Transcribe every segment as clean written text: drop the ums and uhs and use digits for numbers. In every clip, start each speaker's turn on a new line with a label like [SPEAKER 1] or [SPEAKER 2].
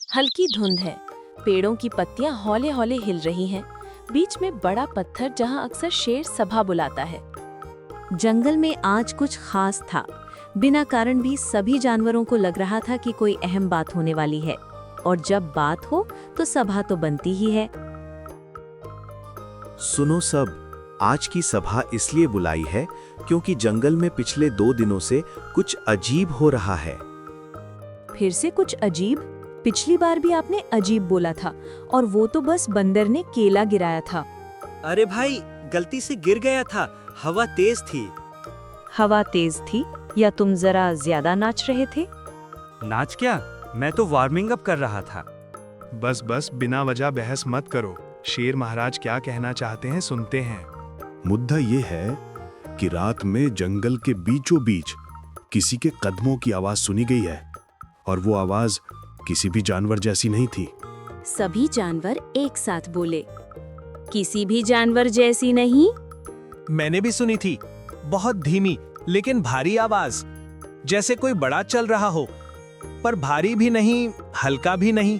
[SPEAKER 1] हल्की धुंध है। पेड़ों की पत्तियां हौले हौले हिल रही हैं। बीच में बड़ा पत्थर जहां अक्सर शेर सभा बुलाता है। जंगल में आज कुछ खास था। बिना कारण भी सभी जानवरों को लग रहा था कि कोई अहम बात होने वाली है, और जब बात हो तो सभा तो बनती ही है।
[SPEAKER 2] सुनो सब, आज की सभा इसलिए बुलाई है क्योंकि जंगल में पिछले 2 दिनों से कुछ अजीब हो रहा है।
[SPEAKER 1] फिर से कुछ अजीब? पिछली बार भी आपने अजीब बोला था, और वो तो बस बंदर ने केला गिराया था।
[SPEAKER 3] अरे भाई, गलती से गिर गया था, हवा तेज थी।
[SPEAKER 1] हवा तेज थी या तुम जरा ज्यादा नाच रहे थे?
[SPEAKER 3] नाच क्या, मैं तो वार्मिंग अप कर रहा था।
[SPEAKER 4] बस बस बिना वजह बहस मत करो। शेर महाराज क्या कहना चाहते हैं सुनते हैं।
[SPEAKER 5] मुद्दा ये है कि रात में जंगल के बीचों बीच किसी के कदमों की आवाज सुनी गई है, और वो आवाज किसी भी जानवर जैसी नहीं थी।
[SPEAKER 1] सभी जानवर एक साथ बोले, किसी भी जानवर जैसी नहीं।
[SPEAKER 6] मैंने भी सुनी थी, बहुत धीमी लेकिन भारी आवाज, जैसे कोई बड़ा चल रहा हो, पर भारी भी नहीं, हल्का भी नहीं।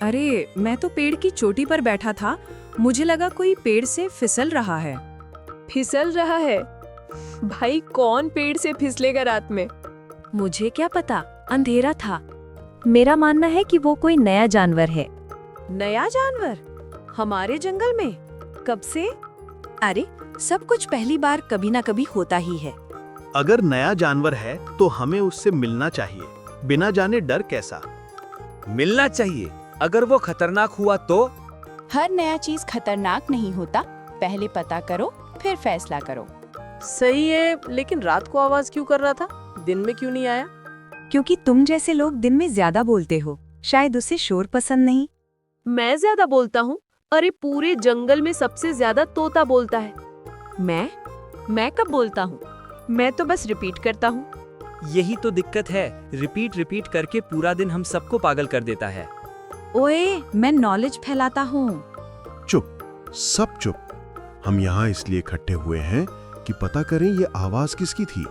[SPEAKER 7] अरे, मैं तो पेड़ की चोटी पर बैठा था, मुझे लगा कोई पेड़ से फिसल रहा है।
[SPEAKER 8] फिसल रहा है? भाई, कौन पेड़ से फिसलेगा रात में?
[SPEAKER 1] मुझे क्या पता, अंधेरा था। मेरा मानना है कि वो कोई नया जानवर है।
[SPEAKER 8] नया जानवर? हमारे जंगल में? कब से?
[SPEAKER 7] अरे, सब कुछ पहली बार कभी ना कभी होता ही है।
[SPEAKER 2] अगर नया जानवर है तो हमें उससे मिलना चाहिए, बिना जाने डर कैसा।
[SPEAKER 3] मिलना चाहिए, अगर वो खतरनाक हुआ तो?
[SPEAKER 9] हर नया चीज खतरनाक नहीं होता, पहले पता करो फिर फैसला करो।
[SPEAKER 8] सही है, लेकिन रात को आवाज क्यों कर रहा था? दिन में क्यों नहीं आया?
[SPEAKER 7] क्योंकि तुम जैसे लोग दिन में ज्यादा बोलते हो, शायद उसे शोर पसंद नहीं।
[SPEAKER 8] मैं ज्यादा बोलता हूँ? अरे, पूरे जंगल में सबसे ज्यादा तोता बोलता है। मैं कब बोलता हूँ? मैं तो बस रिपीट करता हूँ।
[SPEAKER 3] यही तो दिक्कत है, रिपीट रिपीट करके पूरा दिन हम सबको पागल कर देता है।
[SPEAKER 7] ओए, मैं नॉलेज फैलाता हूँ।
[SPEAKER 5] चुप, सब चुप। हम यहाँ इसलिए इकट्ठे हुए हैं कि पता करें ये आवाज किसकी थी।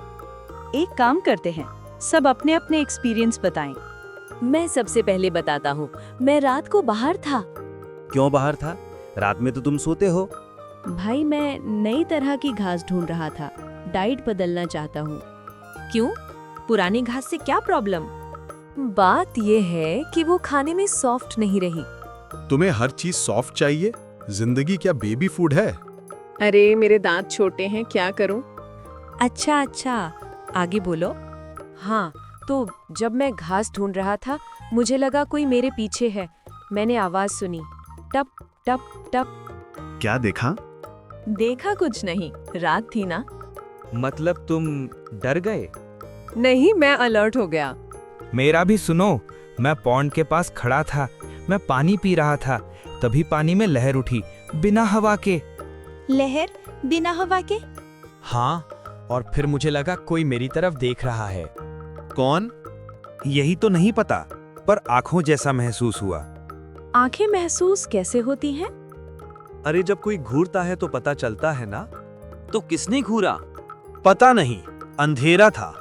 [SPEAKER 1] एक काम करते हैं, सब अपने अपने एक्सपीरियंस बताएं। मैं सबसे पहले बताता हूँ। मैं रात को बाहर था।
[SPEAKER 3] क्यों बाहर था? रात में तो तुम सोते हो।
[SPEAKER 1] भाई, मैं नई तरह की घास ढूंढ रहा था, डाइट बदलना चाहता हूँ। क्यों? पुरानी घास से क्या प्रॉब्लम? बात यह है कि वो खाने में सॉफ्ट नहीं रही।
[SPEAKER 5] तुम्हें हर चीज सॉफ्ट चाहिए? जिंदगी क्या बेबी फूड है?
[SPEAKER 8] अरे, मेरे दांत छोटे हैं, क्या करूँ?
[SPEAKER 1] अच्छा, आगे बोलो। हाँ, तो जब मैं घास ढूंढ रहा था, मुझे लगा कोई मेरे पीछे है। मैंने आवाज सुनी, टप टप टप।
[SPEAKER 2] क्या देखा?
[SPEAKER 1] देखा कुछ नहीं, रात थी ना।
[SPEAKER 3] मतलब तुम डर गए?
[SPEAKER 8] नहीं, मैं अलर्ट हो गया।
[SPEAKER 6] मेरा भी सुनो, मैं पॉन्ड के पास खड़ा था, मैं पानी पी रहा था, तभी पानी में लहर उठी, बिना हवा के।
[SPEAKER 9] लहर बिना हवा के?
[SPEAKER 6] हाँ, और फिर मुझे लगा कोई मेरी तरफ देख रहा है।
[SPEAKER 2] कौन?
[SPEAKER 3] यही तो नहीं पता, पर आंखों जैसा महसूस हुआ।
[SPEAKER 1] आंखें महसूस कैसे होती हैं?
[SPEAKER 3] अरे, जब कोई घूरता है तो पता चलता है ना। तो किसने घूरा?
[SPEAKER 2] पता नहीं, अंधेरा था।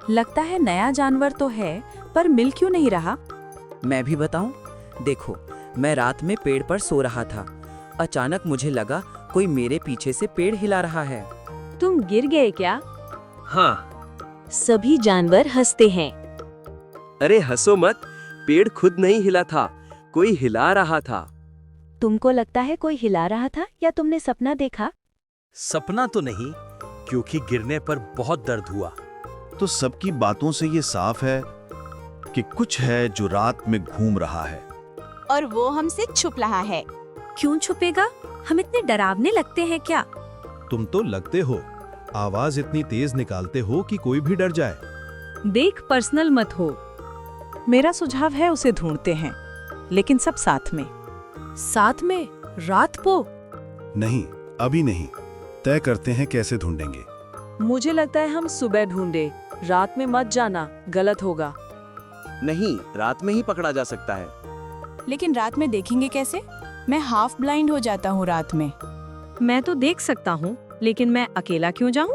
[SPEAKER 7] लगता है नया जानवर तो है, पर मिल क्यों नहीं रहा?
[SPEAKER 10] मैं भी बताऊं? देखो, मैं रात में पेड़ पर सो रहा था। अचानक मुझे लगा कोई मेरे पीछे से पेड़ हिला रहा है।
[SPEAKER 1] तुम गिर गए क्या?
[SPEAKER 3] हाँ।
[SPEAKER 1] सभी जानवर हंसते हैं।
[SPEAKER 3] अरे हंसो मत, पेड़ खुद नहीं हिला था, कोई हिला रहा था।
[SPEAKER 1] तुमको लगता है कोई हिला रहा था, या तुमने सपना देखा?
[SPEAKER 3] सपना तो नहीं, क्योंकि गिरने पर बहुत दर्द हुआ।
[SPEAKER 5] तो सबकी बातों से ये साफ है कि कुछ है जो रात में घूम रहा है,
[SPEAKER 9] और वो हमसे छुप रहा है।
[SPEAKER 1] क्यों छुपेगा? हम इतने डरावने लगते हैं क्या?
[SPEAKER 5] तुम तो लगते हो, आवाज इतनी तेज निकालते हो कि कोई भी डर जाए।
[SPEAKER 7] देख, पर्सनल मत हो। मेरा सुझाव है उसे ढूंढते हैं, लेकिन सब साथ में।
[SPEAKER 8] साथ में? रात को?
[SPEAKER 5] नहीं, अभी नहीं, तय करते हैं कैसे ढूंढेंगे।
[SPEAKER 8] मुझे लगता है हम सुबह ढूंढे, रात में मत जाना, गलत होगा।
[SPEAKER 3] नहीं, रात में ही पकड़ा जा सकता है।
[SPEAKER 9] लेकिन रात में देखेंगे कैसे? मैं हाफ ब्लाइंड हो जाता हूँ रात में।
[SPEAKER 1] मैं तो देख सकता हूँ, लेकिन मैं अकेला क्यों जाऊँ?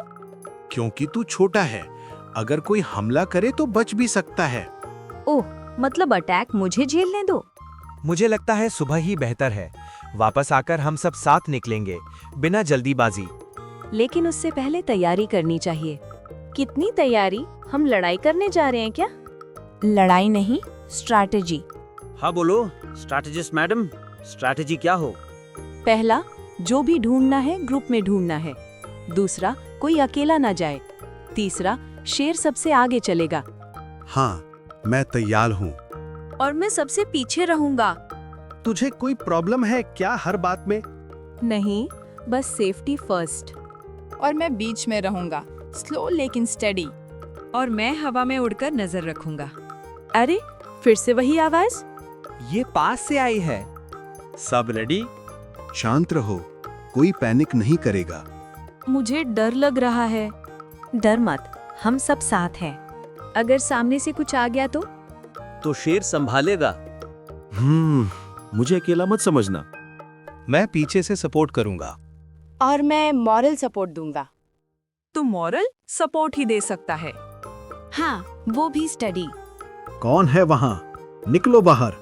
[SPEAKER 5] क्योंकि तू छोटा है, अगर कोई हमला करे तो बच भी सकता है।
[SPEAKER 1] ओह, मतलब अटैक मुझे झेलने दो।
[SPEAKER 6] मुझे लगता है सुबह ही बेहतर है। वापस आकर हम सब साथ निकलेंगे, बिना जल्दीबाजी।
[SPEAKER 1] लेकिन उससे पहले तैयारी करनी चाहिए। कितनी तैयारी? हम लड़ाई करने जा रहे हैं क्या?
[SPEAKER 9] लड़ाई नहीं, स्ट्रैटेजी।
[SPEAKER 10] हाँ बोलो स्ट्रैटेजिस्ट मैडम, स्ट्रैटेजी क्या हो?
[SPEAKER 7] पहला, जो भी ढूंढना है ग्रुप में ढूंढना है। दूसरा, कोई अकेला ना जाए। तीसरा, शेर सबसे आगे चलेगा।
[SPEAKER 5] हाँ, मैं तैयार हूँ।
[SPEAKER 1] और मैं सबसे पीछे रहूंगा।
[SPEAKER 5] तुझे कोई प्रॉब्लम है क्या हर बात में?
[SPEAKER 1] नहीं, बस सेफ्टी फर्स्ट।
[SPEAKER 9] और मैं बीच में रहूंगा, स्लो लेकिन स्टेडी।
[SPEAKER 7] और मैं हवा में उड़कर नजर रखूंगा।
[SPEAKER 8] अरे फिर से वही आवाज।
[SPEAKER 6] ये पास से आई है।
[SPEAKER 3] सब रेडी?
[SPEAKER 5] शांत रहो, कोई पैनिक नहीं करेगा।
[SPEAKER 8] मुझे डर लग रहा है।
[SPEAKER 1] डर मत, हम सब साथ हैं।
[SPEAKER 8] अगर सामने से कुछ आ गया
[SPEAKER 3] तो शेर संभालेगा।
[SPEAKER 2] मुझे अकेला मत समझना।
[SPEAKER 6] मैं पीछे से सपोर्ट करूंगा।
[SPEAKER 9] और मैं मॉरल सपोर्ट दूंगा।
[SPEAKER 7] तो मॉरल सपोर्ट ही दे सकता है।
[SPEAKER 9] हाँ, वो भी स्टडी।
[SPEAKER 5] कौन है वहाँ? निकलो बाहर।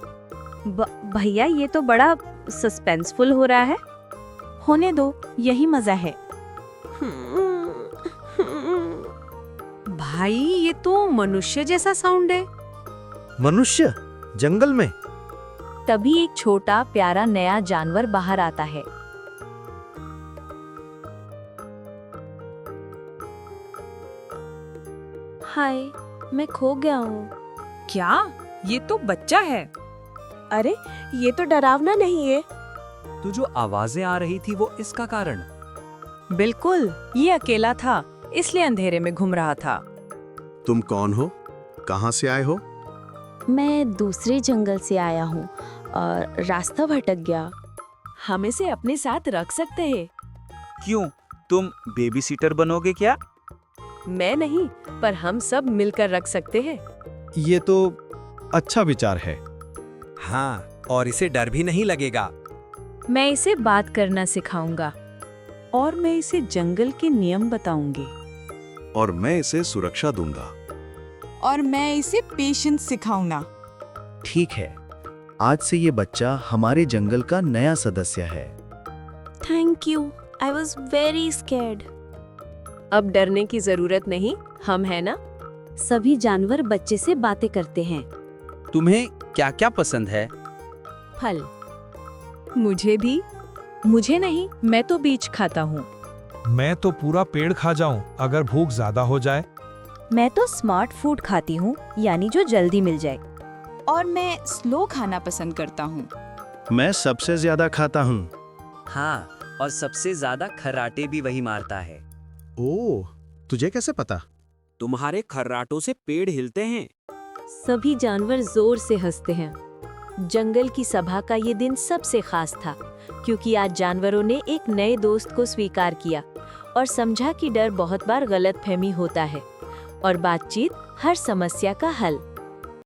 [SPEAKER 1] भैया ये तो बड़ा सस्पेंसफुल हो रहा है। होने दो, यही मजा है।
[SPEAKER 8] भाई ये तो मनुष्य जैसा साउंड है।
[SPEAKER 5] मनुष्य जंगल में?
[SPEAKER 1] तभी एक छोटा प्यारा नया जानवर बाहर आता है। हाय, मैं खो गया हूँ।
[SPEAKER 7] क्या? ये तो बच्चा है।
[SPEAKER 8] अरे ये तो डरावना नहीं है।
[SPEAKER 6] तो जो आवाजें आ रही थी वो इसका कारण?
[SPEAKER 7] बिल्कुल, ये अकेला था, इसलिए अंधेरे में घूम रहा था।
[SPEAKER 5] तुम कौन हो? कहाँ से आए हो?
[SPEAKER 1] मैं दूसरे जंगल से आया हूँ और रास्ता भटक गया।
[SPEAKER 8] हम इसे अपने साथ रख सकते हैं।
[SPEAKER 10] क्यों, तुम बेबी सीटर बनोगे क्या?
[SPEAKER 8] मैं नहीं, पर हम सब मिलकर रख सकते हैं।
[SPEAKER 5] ये तो अच्छा विचार है।
[SPEAKER 6] हाँ, और इसे डर भी नहीं लगेगा।
[SPEAKER 1] मैं इसे बात करना सिखाऊंगा।
[SPEAKER 7] और मैं इसे जंगल के नियम बताऊंगी।
[SPEAKER 5] और मैं इसे सुरक्षा दूंगा।
[SPEAKER 9] और मैं इसे पेशेंस सिखाऊंगा।
[SPEAKER 2] ठीक है, आज से ये बच्चा हमारे जंगल का नया सदस्य है।
[SPEAKER 1] Thank you, I was very scared.
[SPEAKER 8] अब डरने की जरूरत नहीं, हम है ना।
[SPEAKER 1] सभी जानवर बच्चे से बातें करते हैं।
[SPEAKER 10] तुम्हें क्या क्या पसंद है?
[SPEAKER 1] फल।
[SPEAKER 8] मुझे भी।
[SPEAKER 7] मुझे नहीं, मैं तो बीज खाता हूँ।
[SPEAKER 4] मैं तो पूरा पेड़ खा जाऊं अगर भूख ज्यादा हो जाए।
[SPEAKER 1] मैं तो स्मार्ट फूड खाती हूँ, यानी जो जल्दी मिल जाए।
[SPEAKER 9] और मैं स्लो खाना पसंद करता हूँ।
[SPEAKER 5] मैं सबसे ज्यादा खाता हूँ।
[SPEAKER 10] हाँ, और सबसे ज्यादा खर्राटे भी वही मारता है।
[SPEAKER 5] ओह, तुझे कैसे पता?
[SPEAKER 10] तुम्हारे खर्राटों से पेड़ हिलते हैं।
[SPEAKER 1] सभी जानवर जोर से हंसते हैं। जंगल की सभा का ये दिन सबसे खास था, क्योंकि आज जानवरों ने एक नए दोस्त को स्वीकार किया और समझा कि डर बहुत बार गलतफहमी होता है और बातचीत हर समस्या का हल।